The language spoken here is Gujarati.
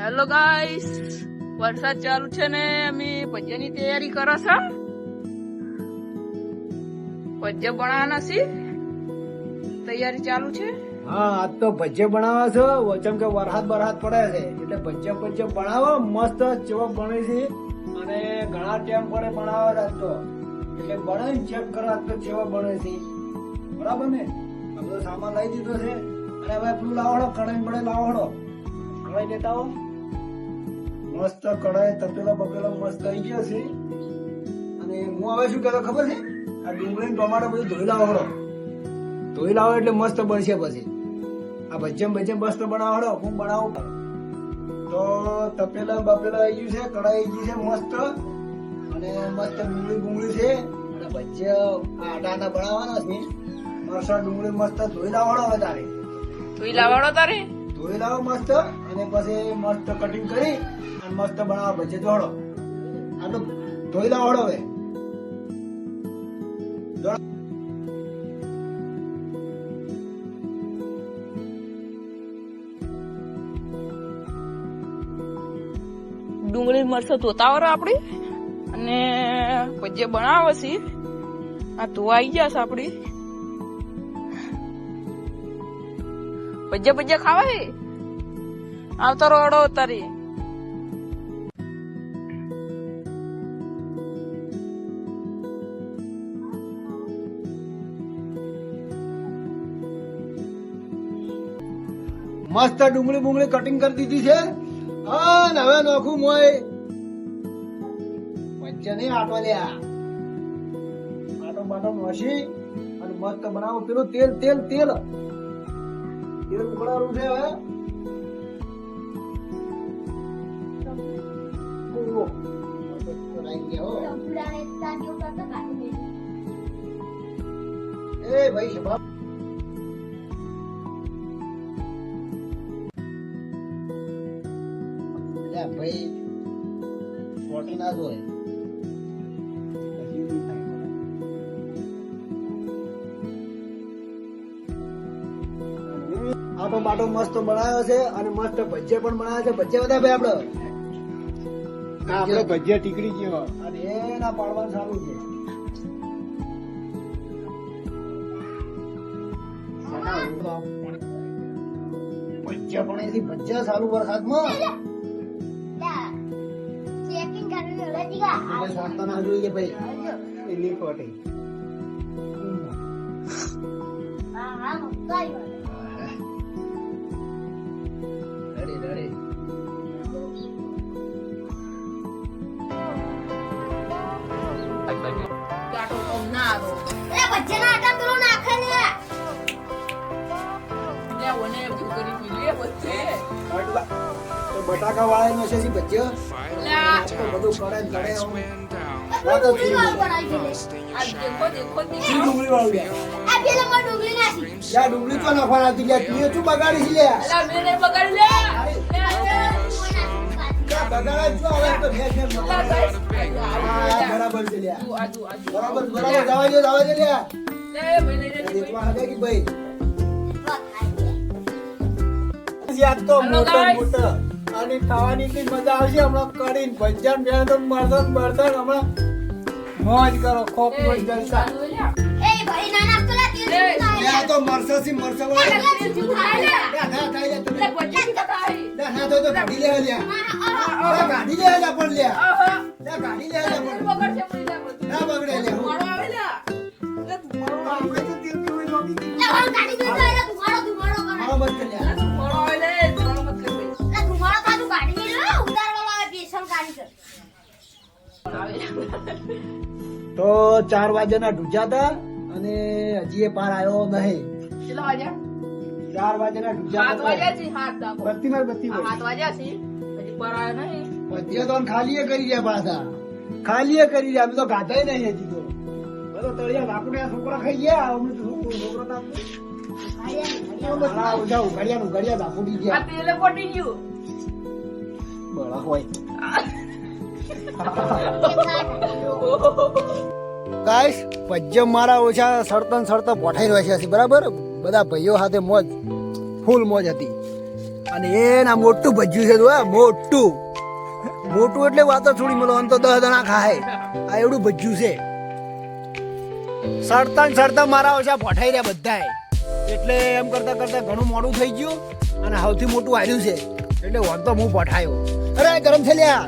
હેલો ગાઈસ, વરસાદ ચાલુ છે ને અમે ભજીયાની તૈયારી કરો છો. ભજીયા બનાવવાના છે, તૈયારી ચાલુ છે. હા, આજ તો ભજીયા બનાવવા છો. વચમ કે વરસાદ પડે છે એટલે ભજીયા બનાવો મસ્ત ચેવો બને છે અને ઘણા ટાઈમ પડે બનાવવા આજ તો એટલે બનાવી ચેક કરો આજ તો ચેવો બને છે. બરાબર ને? આ બધો સામાન લઈ દીધો છે અને હવે પેલું લાવડો કઢાઈ મળે લાવડો કઢાઈ લેતા આવો. મસ્ત કઢાઈ તપેલો બપેલો મસ્ત થઈ ગયો છે અને હું હવે શું કહેતો ખબર છે, આ ડુંગળી ટમાટર બધું ધોઈ લાવડો. ધોઈ લાવો એટલે મસ્ત બનશે. પછી આ ભજીયા મસ્ત બનાવડો. હું બનાવું તો તપેલા બપેલા આવી ગયું છે, કઢાઈ આવી ગઈ છે મસ્ત અને મસ્ત ડુંગળી છે અને ભજીયા આટાના બનાવવાના છે. મસ્ત ડુંગળી મસ્ત ધોઈ લાવડો. હવે તારે ધોઈ લાવો મસ્ત અને પછી મસ્ત કટિંગ કરી અને મસ્ત બનાવો ભજીયા. જોડો આટલું ધોઈ લાવડો. હવે ડુંગળી મરચાં ધોતા આવડે આપડી અને ભજીયા બનાવે છે. આ ધોવા આવી ગયા છે આપડી. ભજીયા ખાવા હે આવતા રોડો તારી. મસ્ત ડુંગળી કટિંગ કરી દીધી છે. હા, ને હવે નોખું મોય ભજીયા નહીં આટો લ્યા. આટો બાટો નોશી અને મસ્ત બનાવો. પેલું તેલ ઉકળાવું છે હવે. એ ભાઈ શબાબ ભાઈ ખોટી ના જોય. આટો બાટો મસ્ત બનાવ્યો છે અને મસ્ત ભજીયા પણ બનાવ્યા છે. ભજીયા બધા ભાઈ આપડે ભજીયા ટીકડી ગયો અને એના પાડવાનું સારું છે. ભજીયા પણ એથી ભજીયા સારું વરસાદમાં ના જોઈએ ભાઈ એની ખોટી. રેડી બટાકા વાળા નો છે ભજીયા બધું કરે ડુંગળી વાળું ડુંગળી તો નફા નથી ગયા. તું શું બગાડી છે બરાબર છે બરાબર જવા દે ભાઈ. યાદ તો મોટો અને ખાવાની એટલી મજા આવશે હમણાં કરીને ભજીયા તો મરસન હમણાં મોજ કરો. ખોપ જલસા તો મરસી મરસા ગાડી લે પણ ગાડી લે ના બગડે લે તો 4 વાગ્યાના ઢૂંચા હતા અને હજી એ પાર આવ્યો નહીં. 4 વાગ્યાના ભજીયા તો ખાલી કરી રહ્યા પાછા. ખાલી કરી રહ્યા. અમે તો ગાધા નહીં હજી તો. બધો તળિયા આપણે છોકરા ખાઈ ગયા. અમે તો છોકરા ઉઘાડિયા બાપુડી ગયા બળા હોય. ગાઈસ ભજીયા મારા ઓછા સડતા પોઠાઈ રહ્યા છે. બરાબર, બધા ભાઈઓ સાથે મોજ ફૂલ મોજ હતી. અને એ ના મોટું ભજ્યું છે તો મોટું મોટું એટલે વાતો છોડી મળો આમ તો 10 દણા ખાય આ એવડું ભજ્યું છે સડતા ને સડતા મારા ઓછા પઠાઈ રહ્યા બધાય એટલે એમ કરતા કરતા ઘણું મોડું થઈ ગયું અને સૌથી મોટું આવ્યું છે એટલે વાંધો હું પઠાયો અરે ગરમ થઈ લ્યા